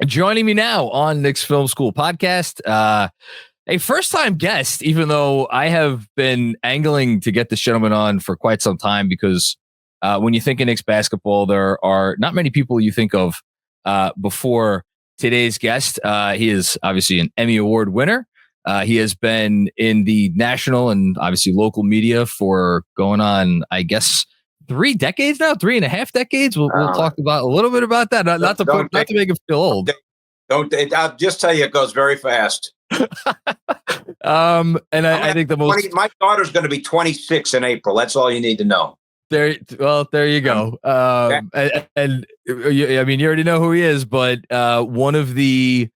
Joining me now on Knicks Film School Podcast, a first-time guest, even though I have been angling to get this gentleman on for quite some time because when you think of Knicks basketball, there are not many people you think of before today's guest. He is obviously an Emmy Award winner. He has been in the national and obviously local media for going on, I guess, 3 decades now, 3.5 decades. We'll talk about a little bit about that. Not to make him feel old. I'll just tell you, it goes very fast. And I think my daughter's going to be 26 in April. That's all you need to know. There you go. And I mean, you already know who he is, but one of the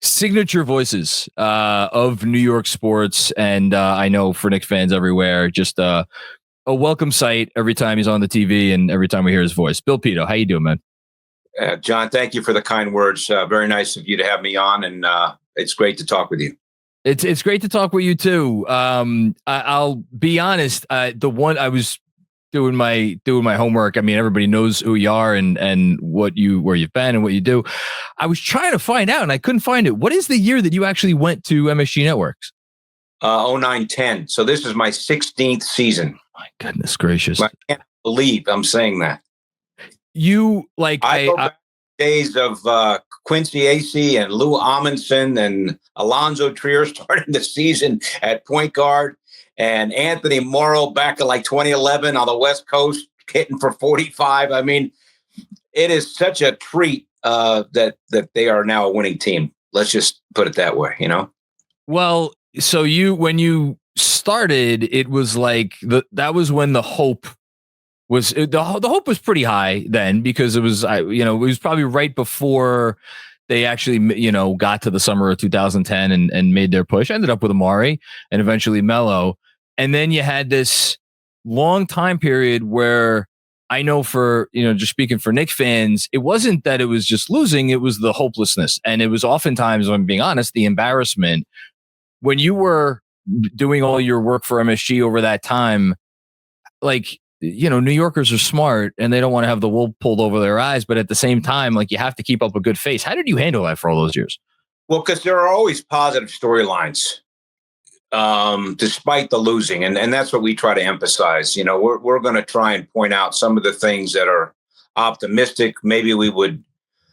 signature voices of New York sports, and I know for Knicks fans everywhere, just a welcome sight every time he's on the TV and every time we hear his voice. Bill Pidto, how you doing, man? John, thank you for the kind words. Very nice of you to have me on, and it's great to talk with you. It's great to talk with you too. I'll be honest. The one I was doing my homework. I mean, everybody knows who you are and where you've been and what you do. I was trying to find out, and I couldn't find it. What is the year that you actually went to MSG Networks? 09-10. So this is my 16th season. My goodness gracious! I can't believe I'm saying that. You I go back days of Quincy Acee and Lou Amundsen and Alonzo Trier starting the season at point guard, and Anthony Morrow back in like 2011 on the West Coast hitting for 45. I mean, it is such a treat that they are now a winning team. Let's just put it that way, you know? Well, so when you started, it was like that was when the hope was the hope was pretty high then, because it was it was probably right before they actually got to the summer of 2010 and made their push. Ended up with Amari and eventually Melo, and then you had this long time period where I know for just speaking for Knicks fans, it wasn't that it was just losing; it was the hopelessness, and it was oftentimes, if I'm being honest, the embarrassment. When you were doing all your work for MSG over that time, like, New Yorkers are smart and they don't want to have the wool pulled over their eyes, but at the same time, like, you have to keep up a good face. How did you handle that for all those years? Well, because there are always positive storylines, despite the losing. And that's what we try to emphasize. We're going to try and point out some of the things that are optimistic. Maybe we would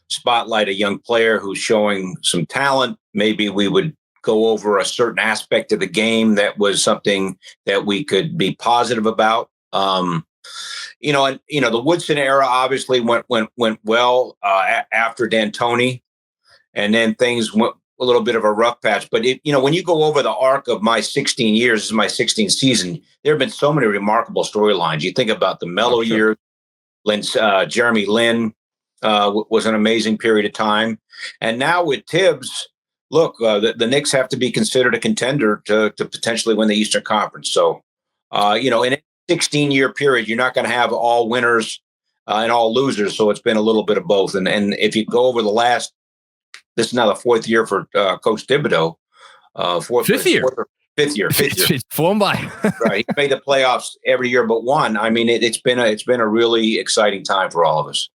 spotlight a young player who's showing some talent. Maybe we would go over a certain aspect of the game that was something that we could be positive about. The Woodson era obviously went well after D'Antoni, and then things went a little bit of a rough patch. But when you go over the arc of my 16 years, this is my 16th season, there have been so many remarkable storylines. You think about the Melo years, Jeremy Lin was an amazing period of time, and now with Tibbs. Look, the Knicks have to be considered a contender to potentially win the Eastern Conference. So, in a 16-year period, you're not going to have all winners and all losers. So it's been a little bit of both. And if you go over this is now the 4th year for Coach Thibodeau. Fifth year. Flown by. Right. He made the playoffs every year but one. I mean, it's been a really exciting time for all of us.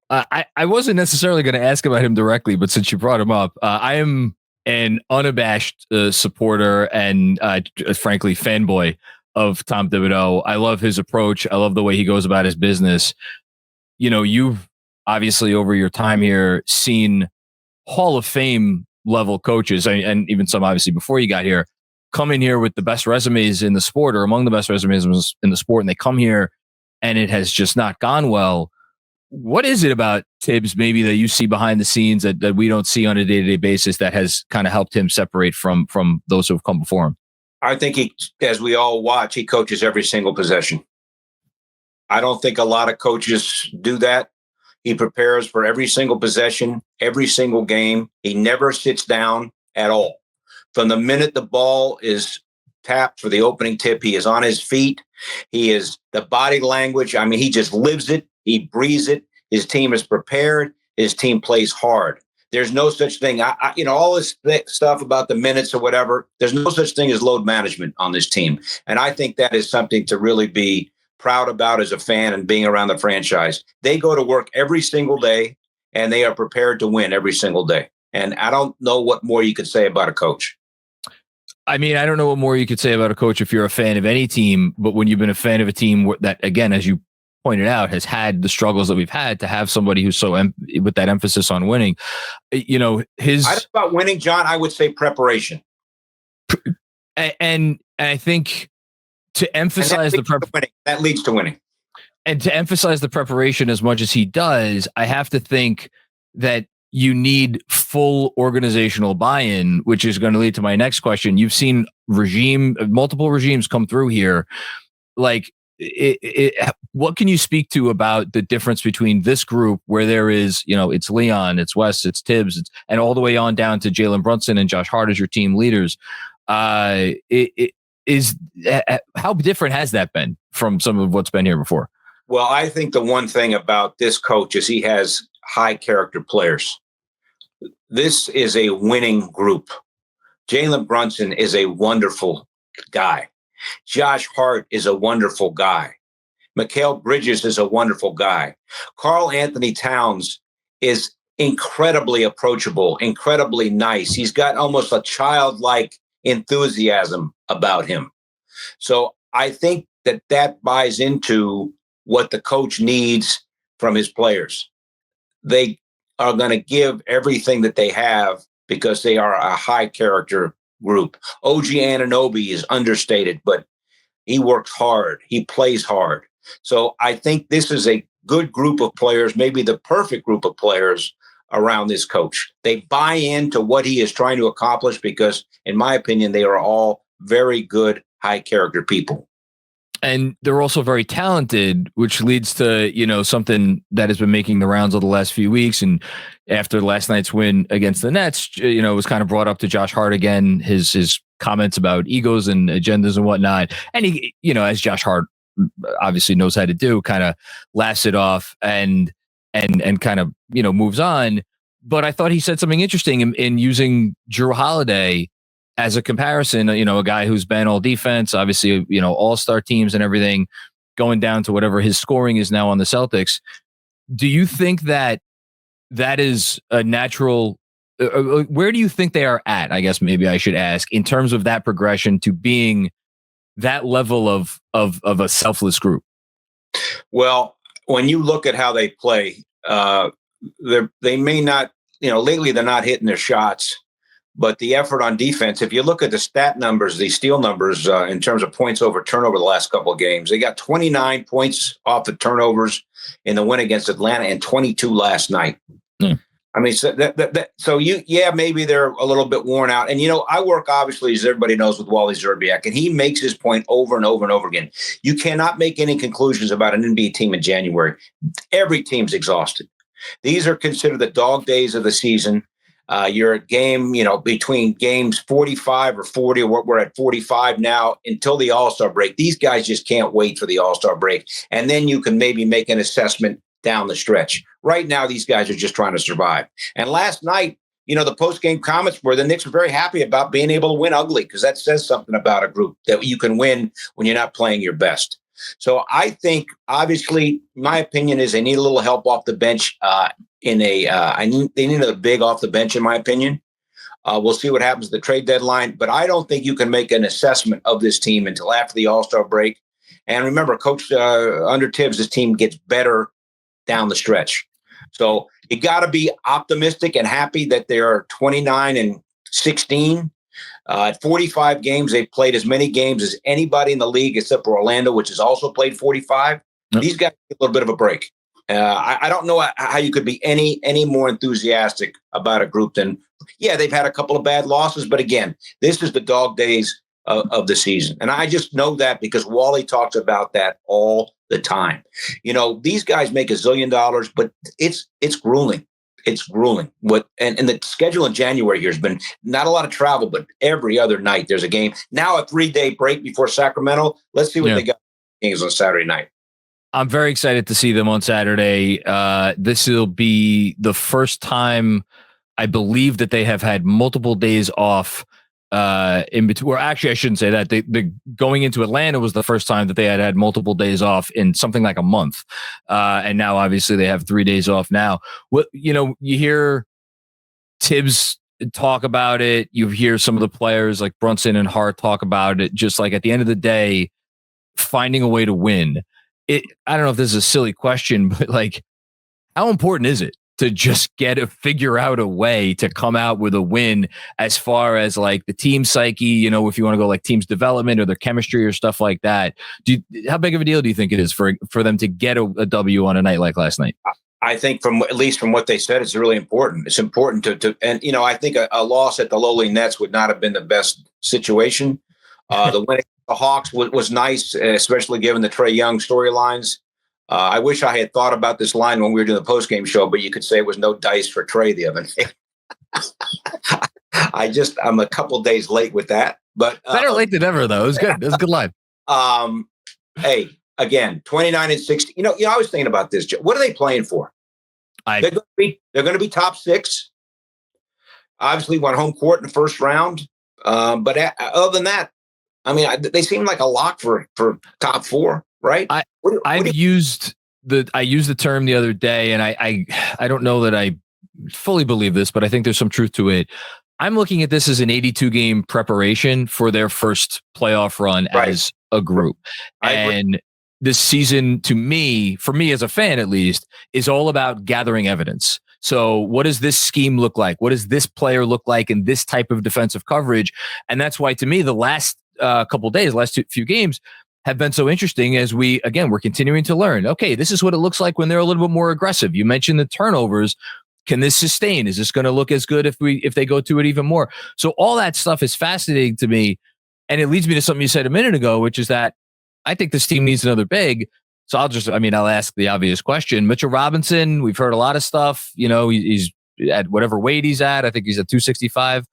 I wasn't necessarily going to ask about him directly, but since you brought him up, I am an unabashed supporter and frankly fanboy of Tom Thibodeau. I love his approach. I love the way he goes about his business. You've obviously over your time here seen Hall of Fame level coaches, and even some obviously before you got here, come in here with the best resumes in the sport or among the best resumes in the sport, and they come here and it has just not gone well. What is it about Tibbs maybe that you see behind the scenes that we don't see on a day-to-day basis that has kind of helped him separate from those who have come before him? I think as we all watch, he coaches every single possession. I don't think a lot of coaches do that. He prepares for every single possession, every single game. He never sits down at all. From the minute the ball is tapped for the opening tip, he is on his feet. He is the body language. I mean, he just lives it. He breathes it. His team is prepared. His team plays hard. There's no such thing. All this stuff about the minutes or whatever, there's no such thing as load management on this team. And I think that is something to really be proud about as a fan and being around the franchise. They go to work every single day. and they are prepared to win every single day. And I don't know what more you could say about a coach. I mean, I don't know what more you could say about a coach if you're a fan of any team, but when you've been a fan of a team that, again, as you pointed out, has had the struggles that we've had, to have somebody who's so with that emphasis on winning, I don't know about winning, John. I would say preparation. And I think to emphasize that leads to winning. And to emphasize the preparation as much as he does, I have to think that you need full organizational buy-in, which is going to lead to my next question. You've seen multiple regimes come through here. Like, what can you speak to about the difference between this group, where there is, it's Leon, it's Wes, it's Tibbs, and all the way on down to Jalen Brunson and Josh Hart as your team leaders? How different has that been from some of what's been here before? Well, I think the one thing about this coach is he has high character players. This is a winning group. Jalen Brunson is a wonderful guy. Josh Hart is a wonderful guy. Mikal Bridges is a wonderful guy. Karl-Anthony Towns is incredibly approachable, incredibly nice. He's got almost a childlike enthusiasm about him. So I think that buys into what the coach needs from his players. They are going to give everything that they have because they are a high character group. OG Anunoby is understated, but he works hard. He plays hard. So I think this is a good group of players, maybe the perfect group of players around this coach. They buy into what he is trying to accomplish because, in my opinion, they are all very good, high character people. And they're also very talented, which leads to, something that has been making the rounds of the last few weeks. And after last night's win against the Nets, it was kind of brought up to Josh Hart again, his comments about egos and agendas and whatnot. And he, as Josh Hart obviously knows how to do, kind of laughs it off and kind of, moves on. But I thought he said something interesting in using Jrue Holiday as a comparison, a guy who's been all defense, obviously, all-star teams and everything, going down to whatever his scoring is now on the Celtics. Do you think that is a natural, where do you think they are at? I guess maybe I should ask, in terms of that progression to being that level of a selfless group? Well, when you look at how they play, they may not, lately they're not hitting their shots. But the effort on defense, if you look at the stat numbers, the steal numbers in terms of points over turnover the last couple of games, they got 29 points off the turnovers in the win against Atlanta and 22 last night. I mean, so maybe they're a little bit worn out. And, I work, obviously, as everybody knows, with Wally Zerbiak, and he makes his point over and over and over again. You cannot make any conclusions about an NBA team in January. Every team's exhausted. These are considered the dog days of the season. You're at game, between games 45 or 40, or what we're at 45 now until the All-Star break. These guys just can't wait for the All-Star break. And then you can maybe make an assessment down the stretch. Right now, these guys are just trying to survive. And last night, the post-game comments were the Knicks were very happy about being able to win ugly, because that says something about a group, that you can win when you're not playing your best. So I think, obviously, my opinion is they need a little help off the bench. They need a big off the bench, in my opinion. We'll see what happens at the trade deadline, but I don't think you can make an assessment of this team until after the All-Star break. And remember, Coach under Tibbs, this team gets better down the stretch. So you got to be optimistic and happy that they're 29-16. At 45 games, they've played as many games as anybody in the league except for Orlando, which has also played 45. Yep. These guys get a little bit of a break. I don't know how you could be any more enthusiastic about a group than, they've had a couple of bad losses, but again, this is the dog days of the season. And I just know that because Wally talks about that all the time. These guys make $1 zillion, but it's grueling. It's grueling. And the schedule in January here has been not a lot of travel, but every other night there's a game. Now a 3-day break before Sacramento. Let's see what they got Kings on Saturday night. I'm very excited to see them on Saturday. This will be the first time, I believe, that they have had multiple days off in between. Or actually, I shouldn't say that. The going into Atlanta was the first time that they had multiple days off in something like a month, and now obviously they have 3 days off now. You hear Tibbs talk about it. You hear some of the players like Brunson and Hart talk about it. Just like at the end of the day, finding a way to win. I don't know if this is a silly question, but like, how important is it to just figure out a way to come out with a win as far as like the team psyche, if you want to go like team's development or their chemistry or stuff like that? How big of a deal do you think it is for them to get a W on a night like last night? I think at least from what they said, it's really important. It's important and I think a loss at the lowly Nets would not have been the best situation. The win against the Hawks was nice, especially given the Trae Young storylines. I wish I had thought about this line when we were doing the postgame show, but you could say it was no dice for Trae the other day. I'm a couple days late with that, but better late than ever though. It was good. It was a good line. Hey, again, 29-60. I was thinking about this. What are they playing for? They're going to be top 6. Obviously, won home court in the first round. But other than that, I mean, they seem like a lock for top 4, right? I used the term the other day, and I don't know that I fully believe this, but I think there's some truth to it. I'm looking at this as an 82 game preparation for their first playoff run as a group. And this season, for me as a fan at least, is all about gathering evidence. So what does this scheme look like? What does this player look like in this type of defensive coverage? And that's why, to me, the last couple days, last few games have been so interesting as we're continuing to learn. Okay, this is what it looks like when they're a little bit more aggressive. You mentioned the turnovers. Can this sustain? Is this going to look as good if they go to it even more? So all that stuff is fascinating to me. And it leads me to something you said a minute ago, which is that I think this team needs another big. So I'll ask the obvious question. Mitchell Robinson, we've heard a lot of stuff. He's at whatever weight he's at. I think he's at 265.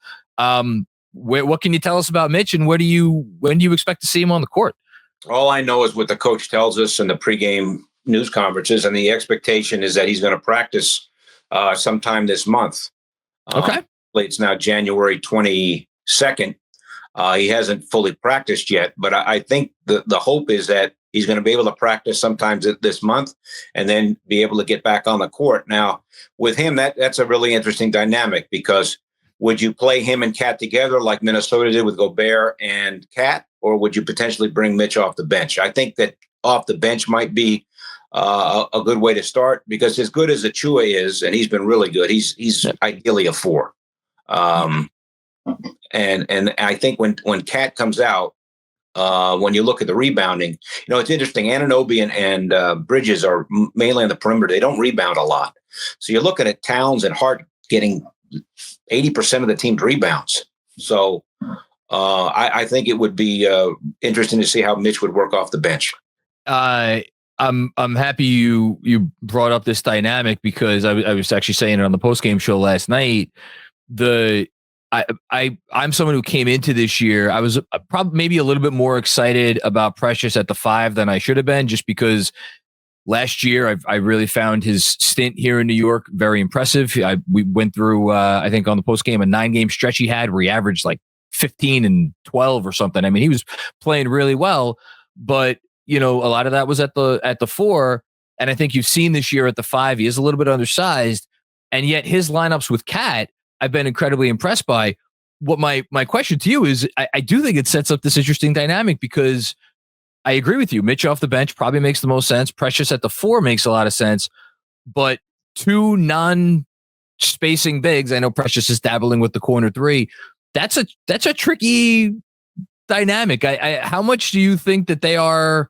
What can you tell us about Mitch, and when do you expect to see him on the court? All I know is what the coach tells us in the pregame news conferences, and the expectation is that he's going to practice sometime this month. Okay. It's now January 22nd. He hasn't fully practiced yet, but I think the hope is that he's going to be able to practice sometimes this month and then be able to get back on the court. Now, with him, that's a really interesting dynamic, because would you play him and Cat together like Minnesota did with Gobert and Cat, or would you potentially bring Mitch off the bench? I think that off the bench might be a good way to start, because as good as Achua is, and he's been really good, he's ideally a 4. And I think when Cat comes out, when you look at the rebounding, it's interesting. Anunoby and Bridges are mainly on the perimeter. They don't rebound a lot. So you're looking at Towns and Hart getting 80% of the team's rebounds. So I think it would be interesting to see how Mitch would work off the bench. I'm happy you brought up this dynamic, because I was actually saying it on the postgame show last night. I'm someone who came into this year. I was probably maybe a little bit more excited about Precious at the 5 than I should have been, just because last year I really found his stint here in New York very impressive. We went through, I think on the postgame, a 9-game stretch he had where he averaged like 15 and 12 or something. I mean, he was playing really well, but a lot of that was at the 4. And I think you've seen this year at the 5, he is a little bit undersized, and yet his lineups with Cat, I've been incredibly impressed by. What my question to you is, I do think it sets up this interesting dynamic, because I agree with you. Mitch off the bench probably makes the most sense. Precious at the 4 makes a lot of sense, but 2 non-spacing bigs. I know Precious is dabbling with the corner 3. That's a tricky dynamic. How much do you think that they are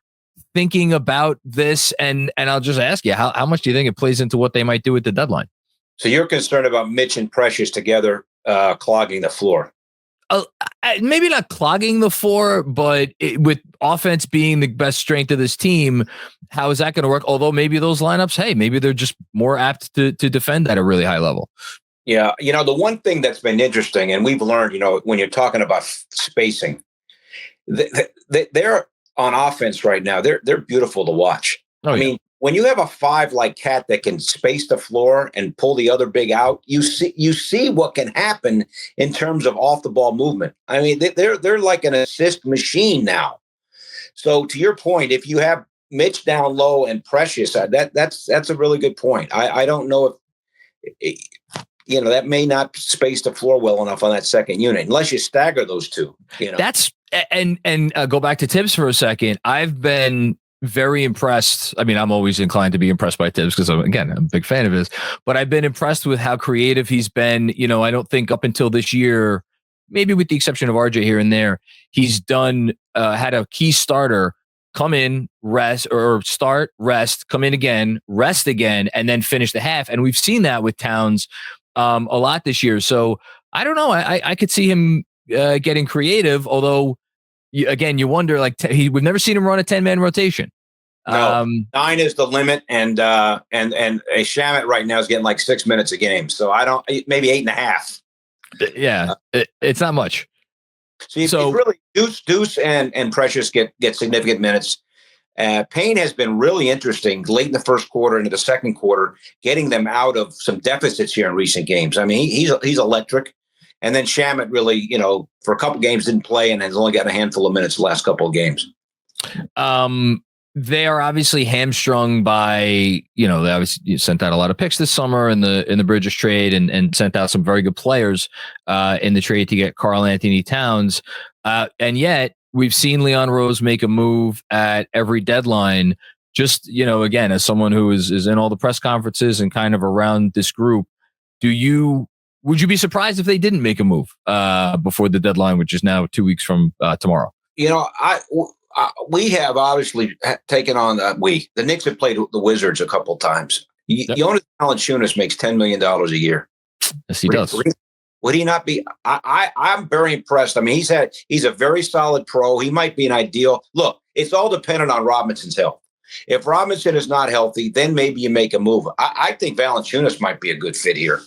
thinking about this? And I'll just ask you, how much do you think it plays into what they might do at the deadline? So you're concerned about Mitch and Precious together clogging the floor? Maybe not clogging the floor, but with offense being the best strength of this team, how is that going to work? Although maybe those lineups, maybe they're just more apt to defend at a really high level. Yeah. The one thing that's been interesting, and we've learned, when you're talking about spacing, they're on offense right now. They're beautiful to watch. Oh, I mean, when you have a 5 like Cat that can space the floor and pull the other big out, you see what can happen in terms of off the ball movement. I mean, they're like an assist machine now. So to your point, if you have Mitch down low and Precious, that's a really good point. I don't know if that may not space the floor well enough on that second unit unless you stagger those two. That's and go back to Tibbs for a second. I've been very impressed. I mean, I'm always inclined to be impressed by Tibbs because I'm a big fan of his, but I've been impressed with how creative he's been. I don't think up until this year, maybe with the exception of RJ here and there, he's done had a key starter come in, rest, or start, rest, come in again, rest again, and then finish the half. And we've seen that with Towns a lot this year. So I don't know. I could see him getting creative, although you wonder, like we've never seen him run a 10-man rotation. No, 9 is the limit, and a Shamet right now is getting like 6 minutes a game. So maybe 8.5. Yeah, it's not much. So it's really Deuce and Precious get significant minutes. Payne has been really interesting late in the first quarter into the second quarter, getting them out of some deficits here in recent games. I mean, he's electric. And then Shamet really, for a couple games didn't play and has only got a handful of minutes the last couple of games. They are obviously hamstrung by, they obviously sent out a lot of picks this summer in the Bridges trade and sent out some very good players in the trade to get Karl-Anthony Towns. And yet we've seen Leon Rose make a move at every deadline. Just, again, as someone who is in all the press conferences and kind of around this group, would you be surprised if they didn't make a move before the deadline, which is now 2 weeks from tomorrow? We have obviously taken on the Knicks have played the Wizards a couple times. Jonas Valanciunas makes $10 million a year. Yes, he does. Would he not be? I'm very impressed. I mean, he's a very solid pro. He might be an ideal. Look, it's all dependent on Robinson's health. If Robinson is not healthy, then maybe you make a move. I think Valanciunas might be a good fit here.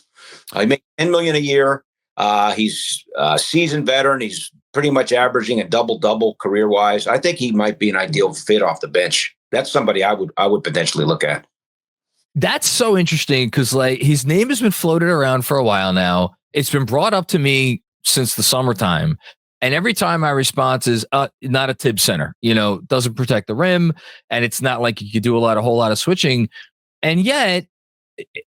He makes $10 million a year. He's a seasoned veteran. He's pretty much averaging a double-double career-wise. I think he might be an ideal fit off the bench. That's somebody I would potentially look at. That's so interesting because his name has been floated around for a while now. It's been brought up to me since the summertime. And every time my response is not a Tibbs center, doesn't protect the rim. And it's not like you could do a whole lot of switching. And yet,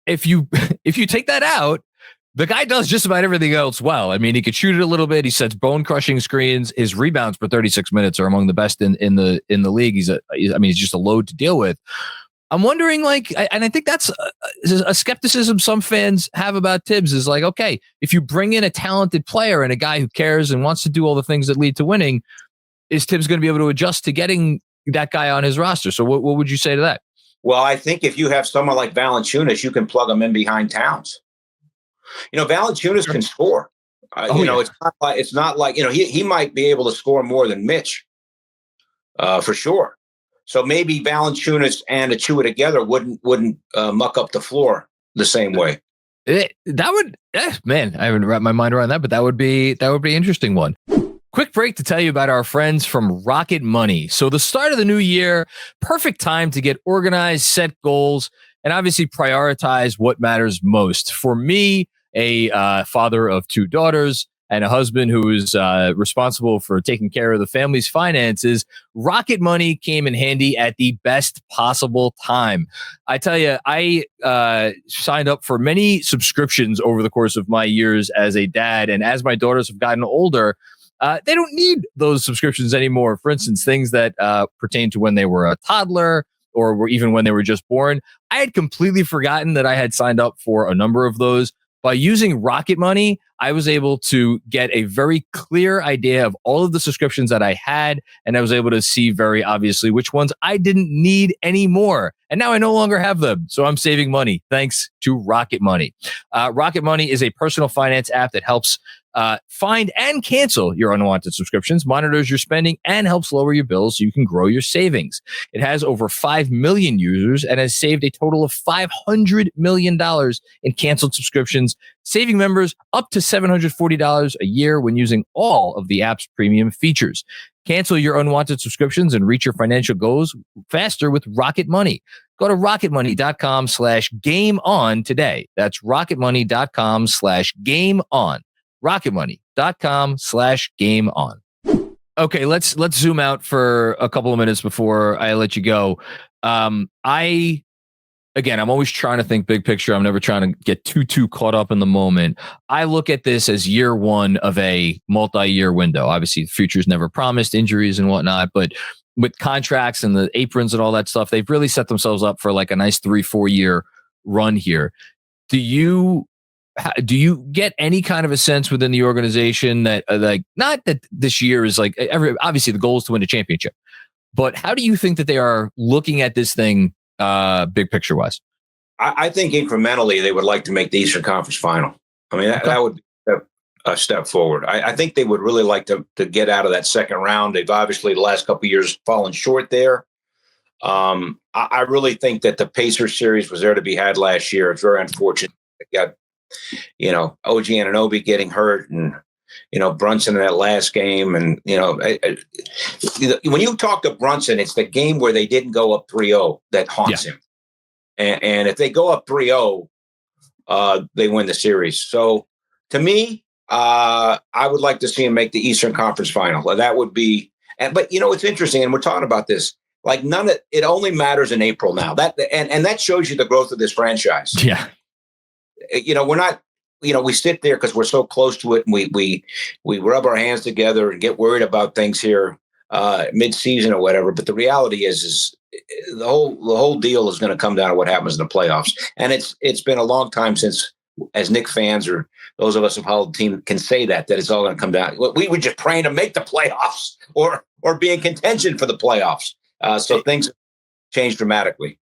if you take that out, the guy does just about everything else well. I mean, he could shoot it a little bit. He sets bone-crushing screens. His rebounds per 36 minutes are among the best in the league. He's just a load to deal with. I'm wondering, and I think that's a skepticism some fans have about Tibbs is okay, if you bring in a talented player and a guy who cares and wants to do all the things that lead to winning, is Tibbs going to be able to adjust to getting that guy on his roster? So what would you say to that? Well, I think if you have someone like Valanciunas, you can plug him in behind Towns. Valanciunas can score. It's not like he might be able to score more than Mitch, for sure. So maybe Valanciunas and Achua together wouldn't muck up the floor the same way. I haven't wrapped my mind around that, but that would be an interesting one. Quick break to tell you about our friends from Rocket Money. So the start of the new year, perfect time to get organized, set goals, and obviously prioritize what matters most. For me, a father of 2 daughters and a husband who is responsible for taking care of the family's finances, Rocket Money came in handy at the best possible time. I tell you, I signed up for many subscriptions over the course of my years as a dad, and as my daughters have gotten older, they don't need those subscriptions anymore. For instance, things that pertain to when they were a toddler or even when they were just born. I had completely forgotten that I had signed up for a number of those. By using Rocket Money, I was able to get a very clear idea of all of the subscriptions that I had, and I was able to see very obviously which ones I didn't need anymore. And now I no longer have them, so I'm saving money thanks to Rocket Money. Rocket Money is a personal finance app that helps find and cancel your unwanted subscriptions, monitors your spending, and helps lower your bills so you can grow your savings. It has over 5 million users and has saved a total of $500 million in canceled subscriptions, saving members up to $740 a year when using all of the app's premium features. Cancel your unwanted subscriptions and reach your financial goals faster with Rocket Money. Go to rocketmoney.com/game on today. That's rocketmoney.com/game on. rocketmoney.com/game on. Okay, let's zoom out for a couple of minutes before I let you go. I'm always trying to think big picture. I'm never trying to get too caught up in the moment. I look at this as year one of a multi-year window. Obviously, the future's never promised, injuries and whatnot, but with contracts and the aprons and all that stuff, they've really set themselves up for like a nice 3-4 year run here. Do you get any kind of a sense within the organization that not that this year is like obviously the goal is to win a championship, but how do you think that they are looking at this thing big picture wise? I think incrementally they would like to make the Eastern Conference Final. I mean, that would be a step forward. I think they would really like to get out of that second round. They've obviously the last couple of years fallen short there. I really think that the Pacers series was there to be had last year. It's very unfortunate. They got, OG Anunoby getting hurt and, Brunson in that last game. And, when you talk to Brunson, it's the game where they didn't go up 3-0 that haunts him. And if they go up 3-0, they win the series. So to me, I would like to see him make the Eastern Conference Final. That would be, but it's interesting, and we're talking about this. Like it only matters in April now. And that shows you the growth of this franchise. Yeah. We're not, we sit there because we're so close to it, and we rub our hands together and get worried about things here mid-season or whatever. But the reality is the whole deal is going to come down to what happens in the playoffs. And it's been a long time since, as Knicks fans or those of us who follow the team can say that it's all going to come down. We were just praying to make the playoffs or be in contention for the playoffs. So things changed dramatically.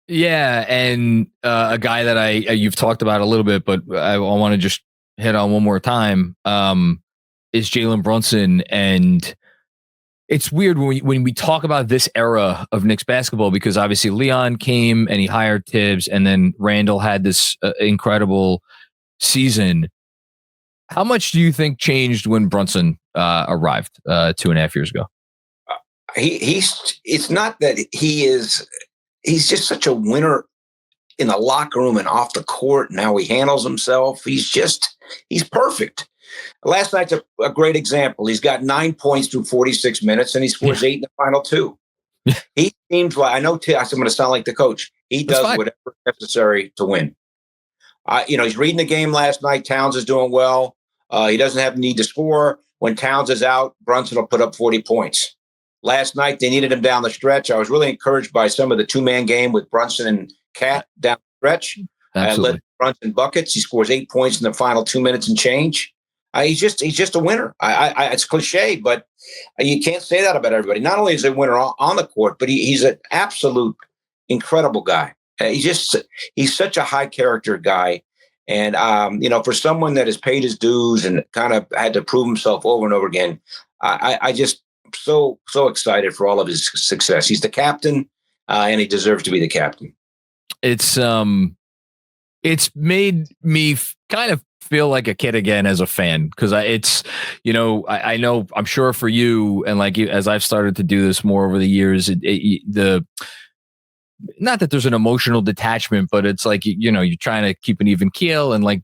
Yeah, and a guy that you've talked about a little bit, but I want to just hit on one more time is Jalen Brunson. And it's weird when we talk about this era of Knicks basketball, because obviously Leon came and he hired Tibbs, and then Randall had this incredible season. How much do you think changed when Brunson arrived 2.5 years ago? It's not that he's just such a winner in the locker room and off the court, and how he handles himself. He's perfect. Last night's a great example. He's got 9 points through 46 minutes, and he scores 8 in the final 2. He seems like, I know I'm going to sound like the coach. He does whatever necessary to win. He's reading the game last night. Towns is doing well. He doesn't have the need to score. When Towns is out, Brunson will put up 40 points. Last night, they needed him down the stretch. I was really encouraged by some of the two-man game with Brunson and Cat down the stretch. Let Brunson buckets. He scores 8 points in the final 2 minutes and change. He's just a winner. It's cliche, but you can't say that about everybody. Not only is he a winner on the court, but he's an absolute incredible guy. He's such a high character guy. And, for someone that has paid his dues and kind of had to prove himself over and over again, I just so excited for all of his success. He's the captain, and he deserves to be the captain. It's made me kind of feel like a kid again as a fan, because I know I'm sure for you, and like you, as I've started to do this more over the years, not that there's an emotional detachment, but it's like, you're trying to keep an even keel and like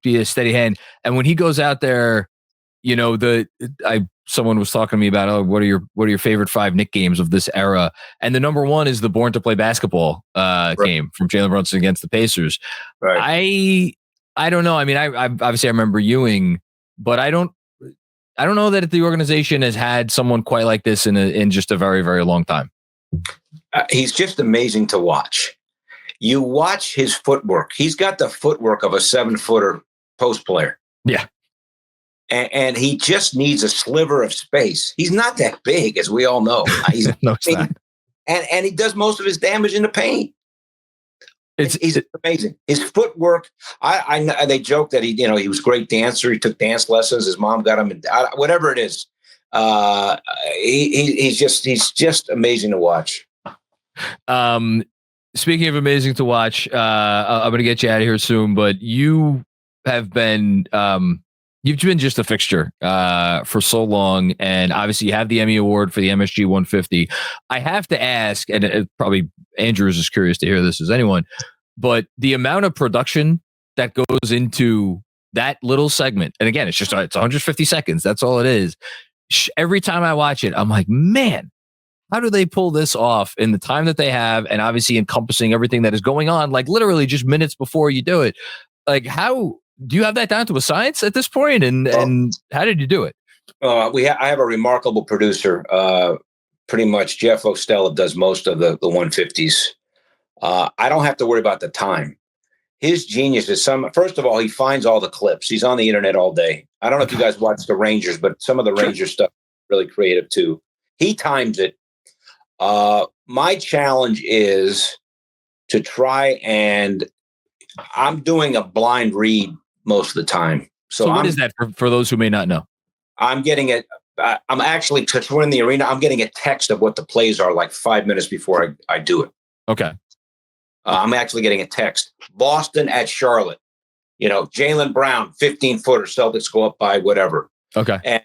be a steady hand. And when he goes out there, someone was talking to me about, what are your favorite 5 Knicks games of this era? And the number one is the Born to Play basketball game from Jalen Brunson against the Pacers. Right. I don't know. I mean, I obviously I remember Ewing, but I don't know that the organization has had someone quite like this in just a very, very long time. He's just amazing to watch. You watch his footwork. He's got the footwork of a 7-footer post player. Yeah. And he just needs a sliver of space. He's not that big, as we all know. No, it's not. And he does most of his damage in the paint. He's amazing. His footwork. They joke that he was a great dancer. He took dance lessons. His mom got him. Whatever it is, he's just amazing to watch. Speaking of amazing to watch, I'm going to get you out of here soon. But you have been, You've been just a fixture for so long, and obviously you have the Emmy Award for the MSG 150. I have to ask, and probably Andrew is as curious to hear this as anyone, but the amount of production that goes into that little segment, and again, it's 150 seconds. That's all it is. Every time I watch it, I'm like, man, how do they pull this off in the time that they have, and obviously encompassing everything that is going on, like literally just minutes before you do it? Like, how do you have that down to a science at this point? And how did you do it? I have a remarkable producer. Pretty much Jeff Ostella does most of the 150s. I don't have to worry about the time. His genius is first of all, he finds all the clips. He's on the internet all day. I don't know if you guys watch the Rangers, but some of the Rangers stuff is really creative too. He times it. My challenge is to try, and I'm doing a blind read most of the time. So what is that for those who may not know? I'm getting it. I'm actually, because we're in the arena, I'm getting a text of what the plays are like 5 minutes before I do it. Okay. I'm actually getting a text. Boston at Charlotte. Jaylen Brown, 15-footer, Celtics go up by whatever. Okay. And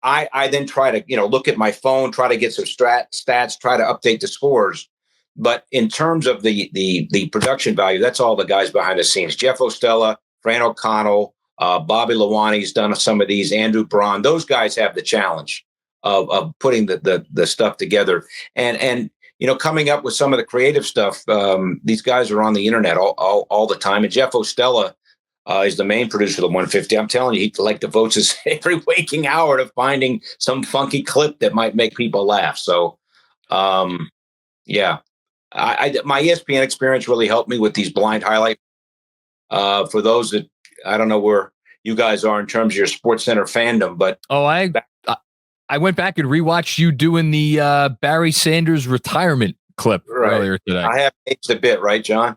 I then try to, look at my phone, try to get some stats, try to update the scores. But in terms of the production value, that's all the guys behind the scenes. Jeff Ostella, Fran O'Connell, Bobby Lawani's done some of these, Andrew Braun. Those guys have the challenge of putting the stuff together. And coming up with some of the creative stuff. These guys are on the internet all the time. And Jeff Ostella is the main producer of the 150. I'm telling you, he devotes his every waking hour to finding some funky clip that might make people laugh. So, yeah. My ESPN experience really helped me with these blind highlights. For those that, I don't know where you guys are in terms of your SportsCenter fandom, but I went back and rewatched you doing the Barry Sanders retirement clip earlier today. I have aged a bit, right, John?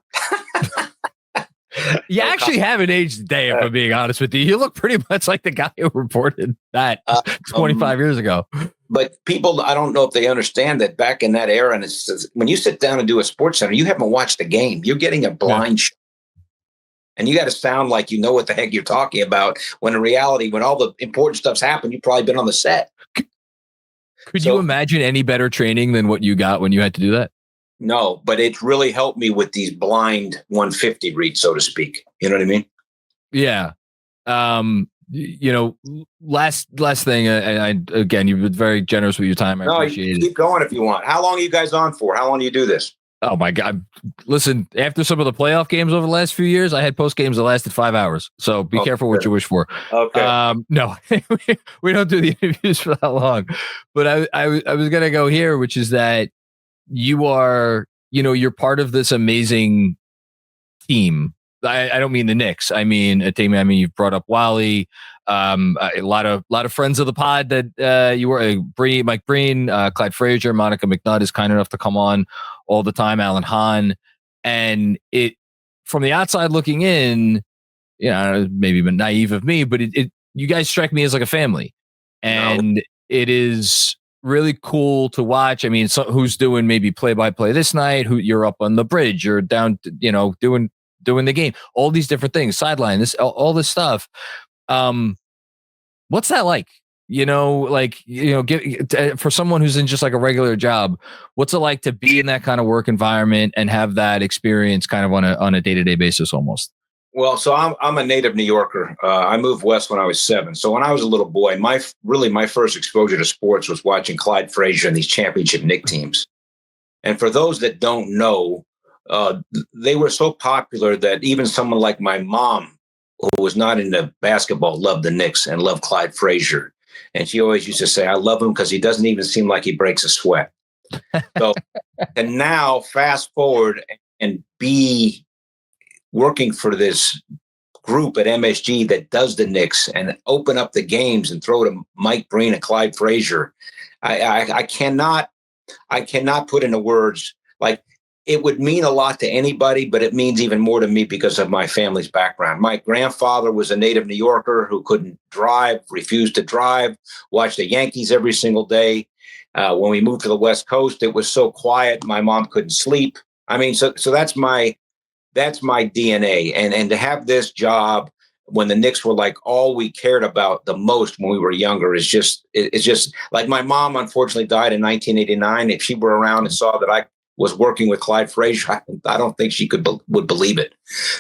You actually haven't aged a day, if I'm being honest with you. You look pretty much like the guy who reported that 25 years ago. But people, I don't know if they understand that back in that era, and when you sit down and do a SportsCenter, you haven't watched the game. You're getting a blind shot. And you got to sound like you know what the heck you're talking about, when in reality, when all the important stuff's happened, you've probably been on the set. Could you imagine any better training than what you got when you had to do that? No, but it's really helped me with these blind 150 reads, so to speak. You know what I mean? Yeah. Last thing, again, you've been very generous with your time. I appreciate it. Keep going if you want. How long are you guys on for? How long do you do this? Oh my God. Listen, after some of the playoff games over the last few years, I had post games that lasted 5 hours. So be careful what you wish for. Okay. No, we don't do the interviews for that long, but I was going to go here, which is that you are, you're part of this amazing team. I don't mean the Knicks. I mean a team. I mean, you've brought up Wally, a lot of friends of the pod that you were Mike Breen, Clyde Frazier, Monica McNutt is kind enough to come on all the time, Alan Hahn, and it from the outside looking in, maybe naive of me, but you guys strike me as like a family, and it is really cool to watch. I mean, who's doing maybe play-by-play this night? Who you're up on the bridge? You're down, doing the game. All these different things, sideline, all this stuff. What's that like? For someone who's in just like a regular job, what's it like to be in that kind of work environment and have that experience kind of on a day-to-day basis almost? Well, so I'm a native New Yorker. I moved west when I was 7. So when I was a little boy, my first exposure to sports was watching Clyde Frazier and these championship Knicks teams. And for those that don't know, they were so popular that even someone like my mom, who was not into basketball, loved the Knicks and loved Clyde Frazier. And she always used to say, I love him because he doesn't even seem like he breaks a sweat. So, and now fast forward and be working for this group at MSG that does the Knicks and open up the games and throw to Mike Breen and Clyde Frazier. I cannot put into words, like, it would mean a lot to anybody, but it means even more to me because of my family's background. My grandfather was a native New Yorker who couldn't drive, refused to drive, watched the Yankees every single day. When we moved to the West Coast, it was so quiet, my mom couldn't sleep. I mean, so that's my DNA. And to have this job, when the Knicks were like all we cared about the most when we were younger. It's just like my mom unfortunately died in 1989. If she were around and saw that I was working with Clyde Frazier, I don't think she would believe it.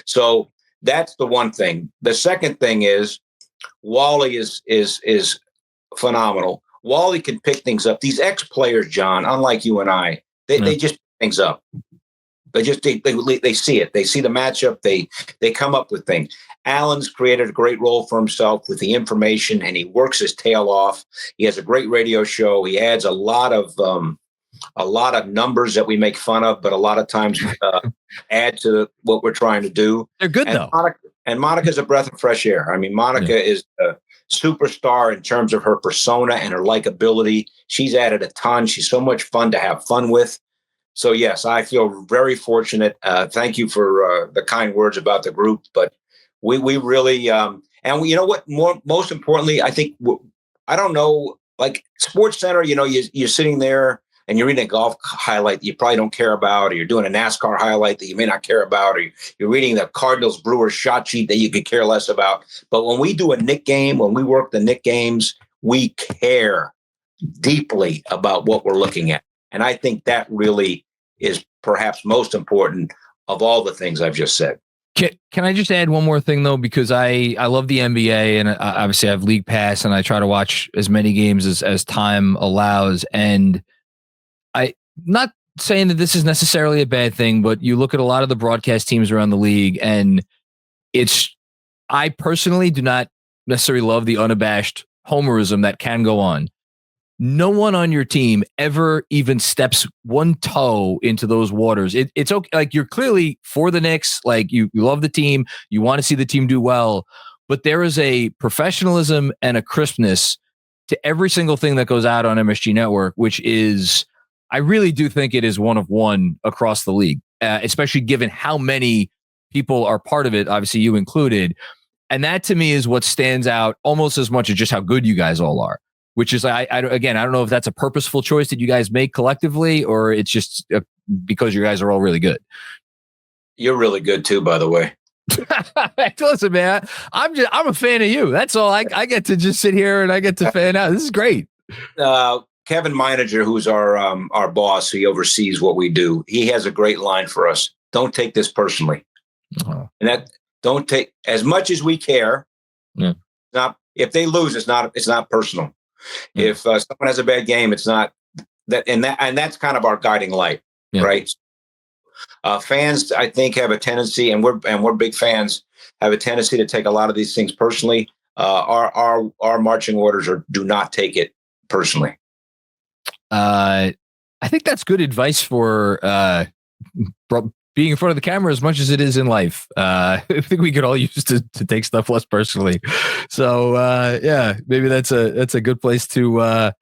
So that's the one thing. The second thing is Wally is phenomenal. Wally can pick things up. These ex-players, John, unlike you and I, they just pick things up. They see it. They see the matchup. They come up with things. Allen's created a great role for himself with the information, and he works his tail off. He has a great radio show. He adds a lot of numbers that we make fun of, but a lot of times add to what we're trying to do. They're good though. Monica's a breath of fresh air. I mean, Monica is a superstar in terms of her persona and her likability. She's added a ton. She's so much fun to have fun with. So yes, I feel very fortunate. Thank you for the kind words about the group, but we really, and you know what, most importantly, I think, I don't know, like Sports Center, you're sitting there and you're reading a golf highlight that you probably don't care about, or you're doing a NASCAR highlight that you may not care about, or you're reading the Cardinals Brewers shot sheet that you could care less about. But when we do a Knick game, when we work the Knick games, we care deeply about what we're looking at. And I think that really is perhaps most important of all the things I've just said. Can I just add one more thing, though? Because I love the NBA, and obviously I have League Pass, and I try to watch as many games as time allows. And I not saying that this is necessarily a bad thing, but you look at a lot of the broadcast teams around the league, and I personally do not necessarily love the unabashed homerism that can go on. No one on your team ever even steps one toe into those waters. It's okay. Like, you're clearly for the Knicks. Like, you love the team. You want to see the team do well, but there is a professionalism and a crispness to every single thing that goes out on MSG Network, which is, I really do think it is one of one across the league, especially given how many people are part of it, obviously you included. And that to me is what stands out almost as much as just how good you guys all are. Which is, I don't know if that's a purposeful choice that you guys make collectively, or it's just because you guys are all really good. You're really good too, by the way. Listen, man, I'm a fan of you. That's all. I get to just sit here and I get to fan out. This is great. Kevin Meininger, who's our boss, he oversees what we do. He has a great line for us. Don't take this personally. And that don't take, as much as we care. Yeah. Not if they lose, it's not personal. If someone has a bad game, it's not that, and that's kind of our guiding light, right? Fans, I think, have a tendency, and we're big fans, have a tendency to take a lot of these things personally. Our marching orders do not take it personally. I think that's good advice for being in front of the camera as much as it is in life. I think we could all use to take stuff less personally. So maybe that's a good place to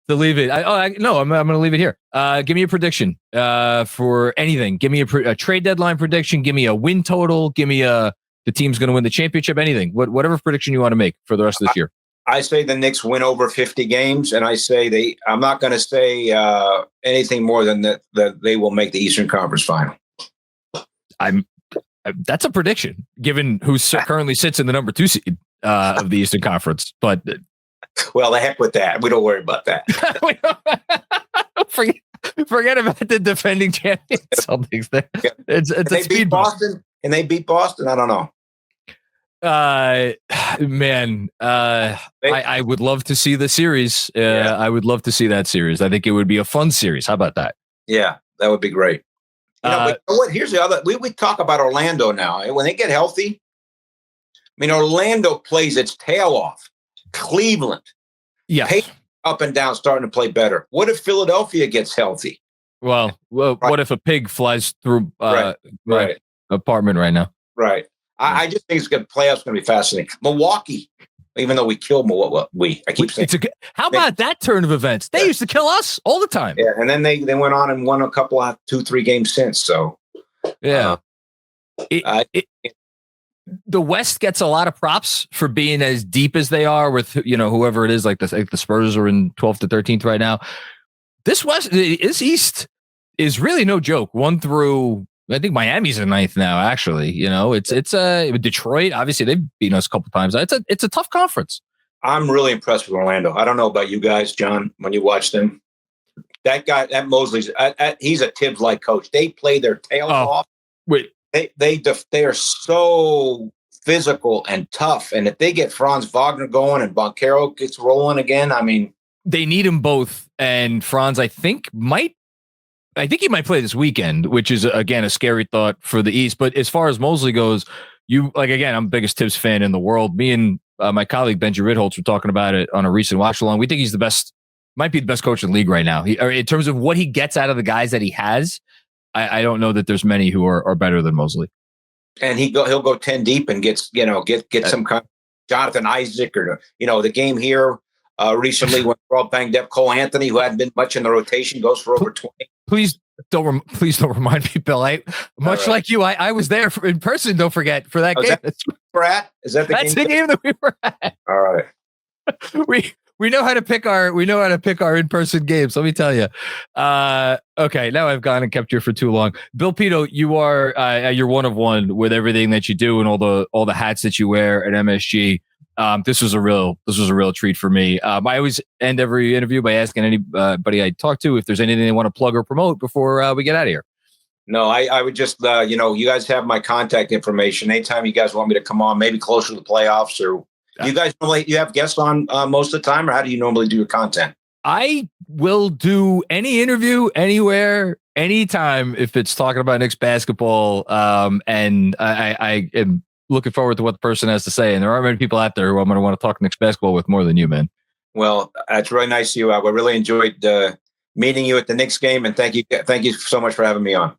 leave it. I'm going to leave it here. Give me a prediction for anything. Give me a trade deadline prediction. Give me a win total. Give me the team's going to win the championship. Anything, whatever prediction you want to make for the rest of this year. I say the Knicks win over 50 games, and I say I'm not going to say anything more than that they will make the Eastern Conference Final. That's a prediction, given who currently sits in the number 2 seed of the Eastern Conference. But well, the heck with that. We don't worry about that. Forget about the defending champions. Celtics. It's a speed Boston, and they beat Boston. I don't know. Man, I would love to see the series. I would love to see that series. I think it would be a fun series. How about that? Yeah, that would be great. But here's the other. We talk about Orlando now. When they get healthy, Orlando plays its tail off. Cleveland, up and down, starting to play better. What if Philadelphia gets healthy? Well, what if a pig flies through my apartment right now? Right. I just think playoffs going to be fascinating. Milwaukee, even though we killed Milwaukee, I keep saying. How about that turn of events? They used to kill us all the time. Yeah, and then they went on and won a couple of 2-3 games since. So, yeah. The West gets a lot of props for being as deep as they are with whoever it is. Like the Spurs are in 12th to 13th right now. This East is really no joke. 1 through I think Miami's in ninth now. Actually, it's Detroit. Obviously, they've beaten us a couple times. It's a tough conference. I'm really impressed with Orlando. I don't know about you guys, John, when you watch them. That guy, that Mosley's, he's a Tibbs-like coach. They play their tails off. Wait, they are so physical and tough. And if they get Franz Wagner going and Boncaro gets rolling again, I mean, they need them both. And Franz, I think he might play this weekend, which is again a scary thought for the East. But as far as Mosley goes, I'm the biggest Tibbs fan in the world. Me and my colleague Benji Ritholtz were talking about it on a recent watch along. We think he's might be the best coach in the league right now. In terms of what he gets out of the guys that he has, I don't know that there's many who are better than Mosley. And he'll go 10 deep and get some kind of Jonathan Isaac or the game here recently when we're all banged up. Karl-Anthony, who hadn't been much in the rotation, goes for over 20. Please don't remind me, Bill. Like you, I was there in person. Don't forget for that game. Is that the game that we were at? All right. We know how to pick our in-person games. Let me tell you. Okay, now I've gone and kept you for too long. Bill Pidto, you're one of one with everything that you do and all the hats that you wear at MSG. This was a real treat for me. I always end every interview by asking anybody I talk to if there's anything they want to plug or promote before we get out of here. No, I would just, you guys have my contact information. Anytime you guys want me to come on, maybe closer to the playoffs, or you guys you have guests on most of the time, or how do you normally do your content? I will do any interview anywhere, anytime if it's talking about Knicks basketball. And I am looking forward to what the person has to say. And there aren't many people out there who I'm going to want to talk Knicks basketball with more than you, man. Well, that's really nice of you. I really enjoyed meeting you at the Knicks game, and thank you so much for having me on.